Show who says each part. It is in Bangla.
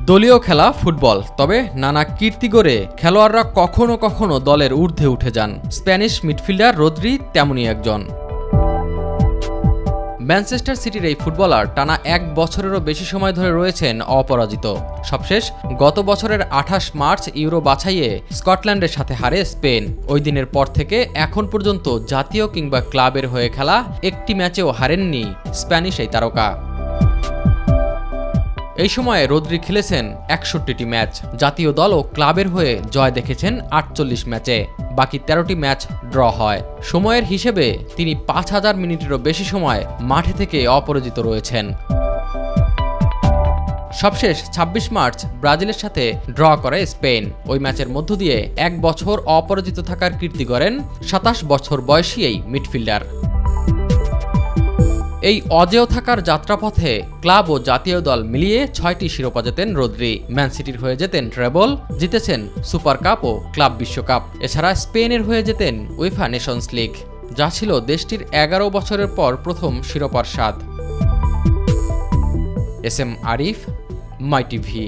Speaker 1: দলীয় খেলা ফুটবল, তবে নানা কীর্তি গড়ে খেলোয়াড়রা কখনো কখনো দলের ঊর্ধ্বে উঠে যান। স্প্যানিশ মিডফিল্ডার রদ্রি তেমনই একজন। ম্যানচেস্টার সিটির এই ফুটবলার টানা 1 বছরেরও বেশি সময় ধরে রয়েছেন অপরাজিত। সবশেষ গত বছরের 28 মার্চ ইউরো বাছাইয়ে স্কটল্যান্ডের সাথে হারে স্পেন। ওই দিনের পর থেকে এখন পর্যন্ত জাতীয় কিংবা ক্লাবের হয়ে খেলা একটি ম্যাচেও হারেননি স্প্যানিশ এই তারকা। এই সময়ে রদ্রি খেলেছেন 61টি ম্যাচ। জাতীয় দল ও ক্লাবের হয়ে জয় দেখেছেন 48 ম্যাচে, বাকি 13টি ম্যাচ ড্র হয়। সময়ের হিসেবে তিনি 5000 মিনিটেরও বেশি সময় মাঠে থেকে অপরাজিত রয়েছেন। সবশেষ 26 মার্চ ব্রাজিলের সাথে ড্র করে স্পেন। ওই ম্যাচের মধ্য দিয়ে 1 বছর অপরাজিত থাকার কীর্তি গড়েন 27 বছর বয়সী এই মিডফিল্ডার। এই অজেয় থাকার যাত্রাপথে ক্লাব ও জাতীয় দল মিলিয়ে 6টি শিরোপা জেতেন রদ্রি। ম্যান সিটির হয়ে জেতেন ট্রেবল, জিতেছেন সুপার কাপ ও ক্লাব বিশ্বকাপ। এছাড়া স্পেনের হয়ে জেতেন উয়েফা নেশনস লিগ, যা ছিল দেশটির 11 বছরের পর প্রথম শিরোপার স্বাদ। এস এম আরিফ, মাই টিভি।